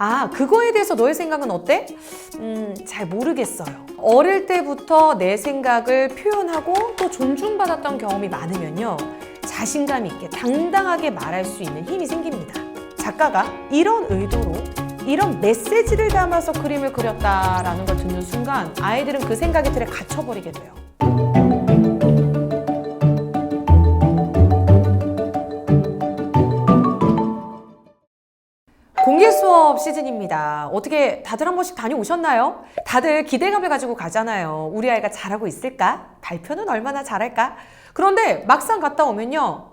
아, 그거에 대해서 너의 생각은 어때? 잘 모르겠어요. 어릴 때부터 내 생각을 표현하고 또 존중받았던 경험이 많으면요, 자신감 있게 당당하게 말할 수 있는 힘이 생깁니다. 작가가 이런 의도로 이런 메시지를 담아서 그림을 그렸다라는 걸 듣는 순간 아이들은 그 생각의 틀에 갇혀버리게 돼요. 공개 수업 시즌입니다. 어떻게 다들 한 번씩 다녀오셨나요? 다들 기대감을 가지고 가잖아요. 우리 아이가 잘하고 있을까? 발표는 얼마나 잘할까? 그런데 막상 갔다 오면요,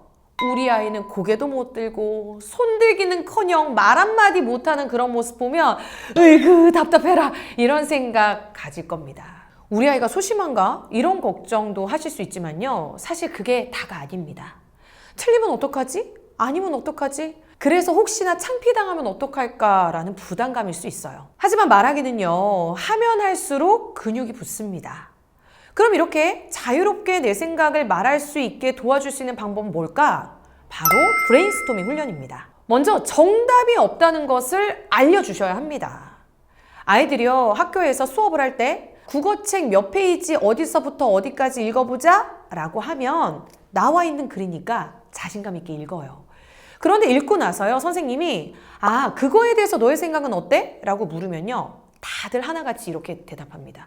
우리 아이는 고개도 못 들고 손들기는커녕 말 한마디 못하는 그런 모습 보면 으이그 답답해라, 이런 생각 가질 겁니다. 우리 아이가 소심한가? 이런 걱정도 하실 수 있지만요, 사실 그게 다가 아닙니다. 틀리면 어떡하지? 아니면 어떡하지? 그래서 혹시나 창피당하면 어떡할까라는 부담감일 수 있어요. 하지만 말하기는요, 하면 할수록 근육이 붙습니다. 그럼 이렇게 자유롭게 내 생각을 말할 수 있게 도와줄 수 있는 방법은 뭘까? 바로 브레인스토밍 훈련입니다. 먼저 정답이 없다는 것을 알려주셔야 합니다. 아이들이요, 학교에서 수업을 할 때 국어책 몇 페이지 어디서부터 어디까지 읽어보자 라고 하면 나와 있는 글이니까 자신감 있게 읽어요. 그런데 읽고 나서요, 선생님이 아, 그거에 대해서 너의 생각은 어때? 라고 물으면요, 다들 하나같이 이렇게 대답합니다.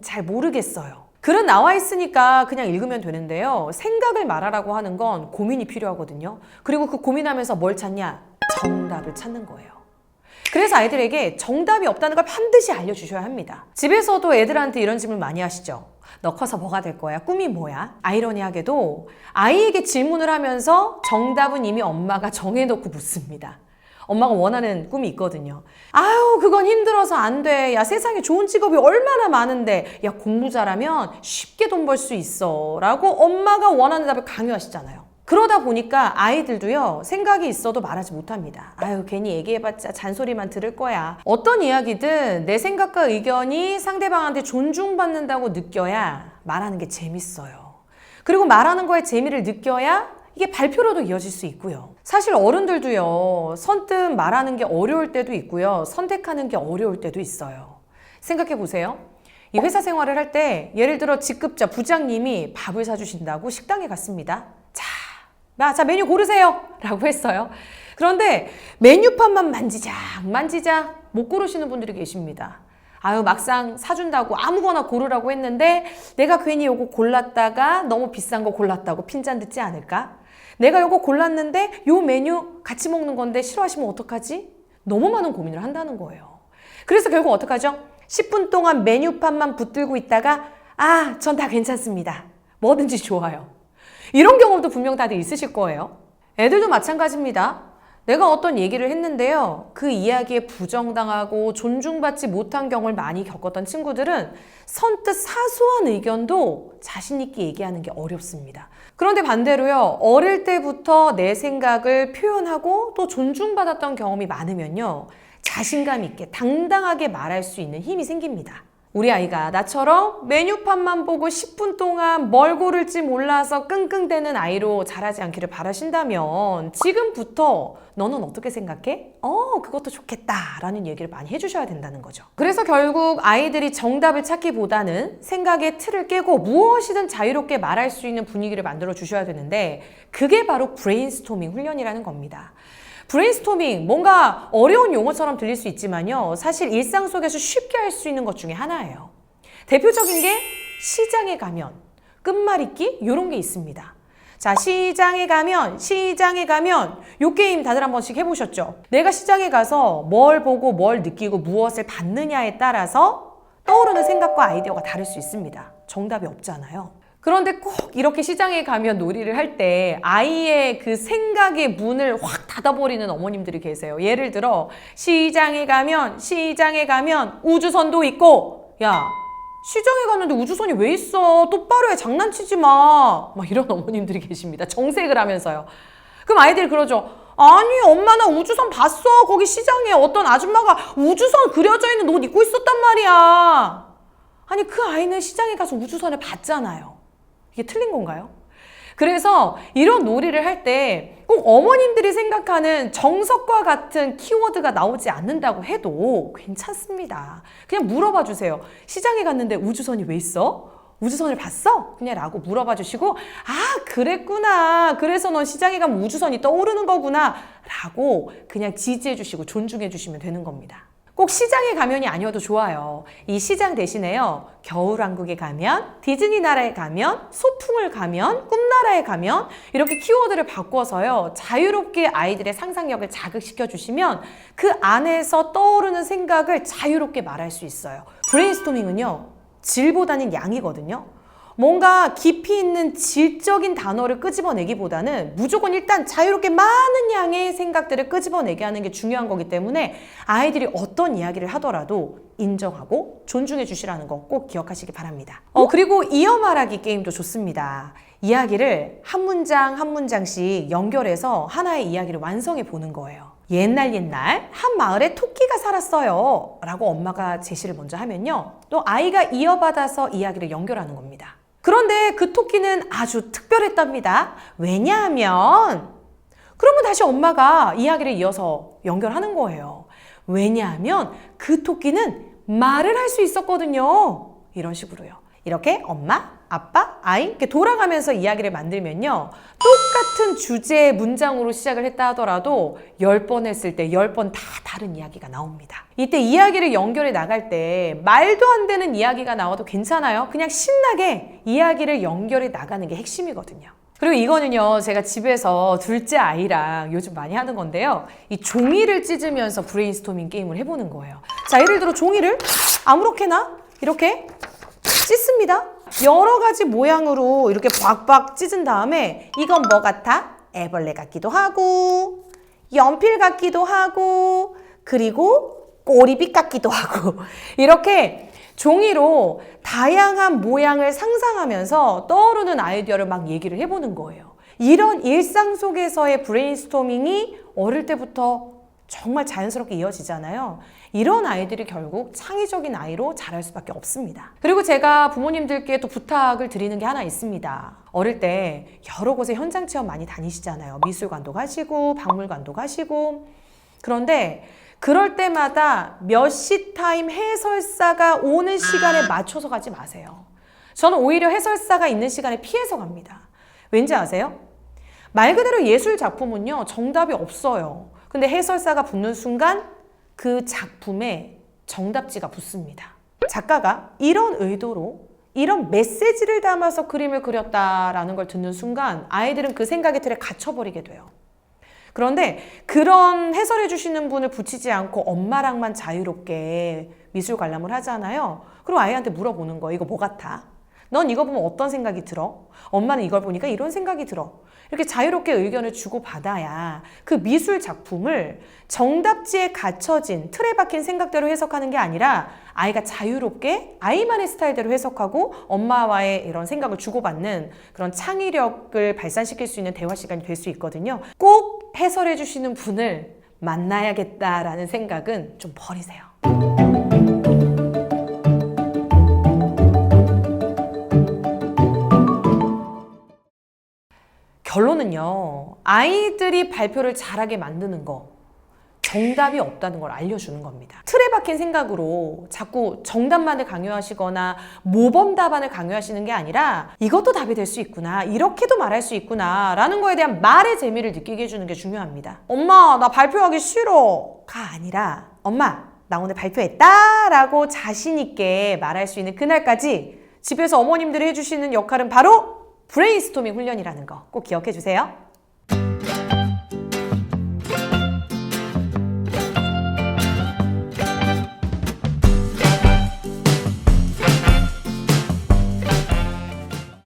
잘 모르겠어요. 글은 나와 있으니까 그냥 읽으면 되는데요, 생각을 말하라고 하는 건 고민이 필요하거든요. 그리고 그 고민하면서 뭘 찾냐? 정답을 찾는 거예요. 그래서 아이들에게 정답이 없다는 걸 반드시 알려주셔야 합니다. 집에서도 애들한테 이런 질문 많이 하시죠? 너 커서 뭐가 될 거야? 꿈이 뭐야? 아이러니하게도 아이에게 질문을 하면서 정답은 이미 엄마가 정해놓고 묻습니다. 엄마가 원하는 꿈이 있거든요. 아유, 그건 힘들어서 안 돼. 야, 세상에 좋은 직업이 얼마나 많은데. 야, 공부 잘하면 쉽게 돈 벌 수 있어. 라고 엄마가 원하는 답을 강요하시잖아요. 그러다 보니까 아이들도요, 생각이 있어도 말하지 못합니다. 아유, 괜히 얘기해봤자 잔소리만 들을 거야. 어떤 이야기든 내 생각과 의견이 상대방한테 존중받는다고 느껴야 말하는 게 재밌어요. 그리고 말하는 거에 재미를 느껴야 이게 발표로도 이어질 수 있고요. 사실 어른들도요, 선뜻 말하는 게 어려울 때도 있고요, 선택하는 게 어려울 때도 있어요. 생각해 보세요. 이 회사 생활을 할 때 예를 들어 직급자 부장님이 밥을 사주신다고 식당에 갔습니다. 자, 메뉴 고르세요 라고 했어요. 그런데 메뉴판만 만지작 못 고르시는 분들이 계십니다. 아유, 막상 사준다고 아무거나 고르라고 했는데 내가 괜히 요거 골랐다가 너무 비싼 거 골랐다고 핀잔 듣지 않을까? 내가 요거 골랐는데 요 메뉴 같이 먹는 건데 싫어하시면 어떡하지? 너무 많은 고민을 한다는 거예요. 그래서 결국 어떡하죠? 10분 동안 메뉴판만 붙들고 있다가 아, 전 다 괜찮습니다. 뭐든지 좋아요. 이런 경험도 분명 다들 있으실 거예요. 애들도 마찬가지입니다. 내가 어떤 얘기를 했는데요, 그 이야기에 부정당하고 존중받지 못한 경험을 많이 겪었던 친구들은 선뜻 사소한 의견도 자신 있게 얘기하는 게 어렵습니다. 그런데 반대로요, 어릴 때부터 내 생각을 표현하고 또 존중받았던 경험이 많으면요, 자신감 있게 당당하게 말할 수 있는 힘이 생깁니다. 우리 아이가 나처럼 메뉴판만 보고 10분 동안 뭘 고를지 몰라서 끙끙대는 아이로 자라지 않기를 바라신다면 지금부터 너는 어떻게 생각해? 그것도 좋겠다 라는 얘기를 많이 해주셔야 된다는 거죠. 그래서 결국 아이들이 정답을 찾기보다는 생각의 틀을 깨고 무엇이든 자유롭게 말할 수 있는 분위기를 만들어 주셔야 되는데, 그게 바로 브레인스토밍 훈련이라는 겁니다. 브레인스토밍, 뭔가 어려운 용어처럼 들릴 수 있지만요, 사실 일상 속에서 쉽게 할 수 있는 것 중에 하나예요. 대표적인 게 시장에 가면, 끝말잇기 이런 게 있습니다. 자, 시장에 가면 요 게임 다들 한 번씩 해보셨죠? 내가 시장에 가서 뭘 보고 뭘 느끼고 무엇을 받느냐에 따라서 떠오르는 생각과 아이디어가 다를 수 있습니다. 정답이 없잖아요. 그런데 꼭 이렇게 시장에 가면 놀이를 할 때 아이의 그 생각의 문을 확 닫아버리는 어머님들이 계세요. 예를 들어 시장에 가면 우주선도 있고, 야, 시장에 갔는데 우주선이 왜 있어? 똑바로 해, 장난치지 마. 막 이런 어머님들이 계십니다. 정색을 하면서요. 그럼 아이들이 그러죠. 아니, 엄마 나 우주선 봤어. 거기 시장에 어떤 아줌마가 우주선 그려져 있는 옷 입고 있었단 말이야. 아니, 그 아이는 시장에 가서 우주선을 봤잖아요. 이게 틀린 건가요? 그래서 이런 놀이를 할 때 꼭 어머님들이 생각하는 정석과 같은 키워드가 나오지 않는다고 해도 괜찮습니다. 그냥 물어봐 주세요. 시장에 갔는데 우주선이 왜 있어? 우주선을 봤어? 그냥 라고 물어봐 주시고, 아, 그랬구나. 그래서 넌 시장에 가면 우주선이 떠오르는 거구나. 라고 그냥 지지해 주시고 존중해 주시면 되는 겁니다. 꼭 시장에 가면이 아니어도 좋아요. 이 시장 대신에요. 겨울왕국에 가면, 디즈니 나라에 가면, 소풍을 가면, 꿈나라에 가면 이렇게 키워드를 바꿔서요. 자유롭게 아이들의 상상력을 자극시켜 주시면 그 안에서 떠오르는 생각을 자유롭게 말할 수 있어요. 브레인스토밍은요. 질보다는 양이거든요. 뭔가 깊이 있는 질적인 단어를 끄집어내기보다는 무조건 일단 자유롭게 많은 양의 생각들을 끄집어내게 하는 게 중요한 거기 때문에 아이들이 어떤 이야기를 하더라도 인정하고 존중해 주시라는 거 꼭 기억하시기 바랍니다. 그리고 이어 말하기 게임도 좋습니다. 이야기를 한 문장 한 문장씩 연결해서 하나의 이야기를 완성해 보는 거예요. 옛날 한 마을에 토끼가 살았어요 라고 엄마가 제시를 먼저 하면요. 또 아이가 이어받아서 이야기를 연결하는 겁니다. 그런데 그 토끼는 아주 특별했답니다. 왜냐하면 그러면 다시 엄마가 이야기를 이어서 연결하는 거예요. 왜냐하면 그 토끼는 말을 할 수 있었거든요. 이런 식으로요. 이렇게 엄마, 아빠, 아이 이렇게 돌아가면서 이야기를 만들면요. 똑같은 주제의 문장으로 시작을 했다 하더라도 10번 했을 때 10번 다 다른 이야기가 나옵니다. 이때 이야기를 연결해 나갈 때 말도 안 되는 이야기가 나와도 괜찮아요. 그냥 신나게 이야기를 연결해 나가는 게 핵심이거든요. 그리고 이거는요, 제가 집에서 둘째 아이랑 요즘 많이 하는 건데요. 이 종이를 찢으면서 브레인스토밍 게임을 해보는 거예요. 자, 예를 들어 종이를 아무렇게나 이렇게 찢습니다. 여러 가지 모양으로 이렇게 박박 찢은 다음에 이건 뭐 같아? 애벌레 같기도 하고 연필 같기도 하고 그리고 꼬리빗 같기도 하고 이렇게 종이로 다양한 모양을 상상하면서 떠오르는 아이디어를 막 얘기를 해보는 거예요. 이런 일상 속에서의 브레인스토밍이 어릴 때부터 정말 자연스럽게 이어지잖아요. 이런 아이들이 결국 창의적인 아이로 자랄 수밖에 없습니다. 그리고 제가 부모님들께 또 부탁을 드리는 게 하나 있습니다. 어릴 때 여러 곳에 현장 체험 많이 다니시잖아요. 미술관도 가시고 박물관도 가시고. 그런데 그럴 때마다 몇 시 타임 해설사가 오는 시간에 맞춰서 가지 마세요. 저는 오히려 해설사가 있는 시간에 피해서 갑니다. 왠지 아세요? 말 그대로 예술 작품은요, 정답이 없어요. 근데 해설사가 붙는 순간 그 작품에 정답지가 붙습니다. 작가가 이런 의도로 이런 메시지를 담아서 그림을 그렸다라는 걸 듣는 순간 아이들은 그 생각의 틀에 갇혀버리게 돼요. 그런데 그런 해설해 주시는 분을 붙이지 않고 엄마랑만 자유롭게 미술 관람을 하잖아요. 그리고 아이한테 물어보는 거예요. 이거 뭐 같아? 넌 이거 보면 어떤 생각이 들어? 엄마는 이걸 보니까 이런 생각이 들어. 이렇게 자유롭게 의견을 주고받아야 그 미술 작품을 정답지에 갇혀진 틀에 박힌 생각대로 해석하는 게 아니라 아이가 자유롭게 아이만의 스타일대로 해석하고 엄마와의 이런 생각을 주고받는 그런 창의력을 발산시킬 수 있는 대화 시간이 될 수 있거든요. 꼭 해설해 주시는 분을 만나야겠다라는 생각은 좀 버리세요. 결론은요, 아이들이 발표를 잘하게 만드는 거, 정답이 없다는 걸 알려주는 겁니다. 틀에 박힌 생각으로 자꾸 정답만을 강요하시거나 모범 답안을 강요하시는 게 아니라 이것도 답이 될 수 있구나, 이렇게도 말할 수 있구나 라는 거에 대한 말의 재미를 느끼게 해주는 게 중요합니다. 엄마, 나 발표하기 싫어 가 아니라 엄마, 나 오늘 발표했다 라고 자신 있게 말할 수 있는 그날까지 집에서 어머님들이 해주시는 역할은 바로 브레인스토밍 훈련이라는 거 꼭 기억해 주세요.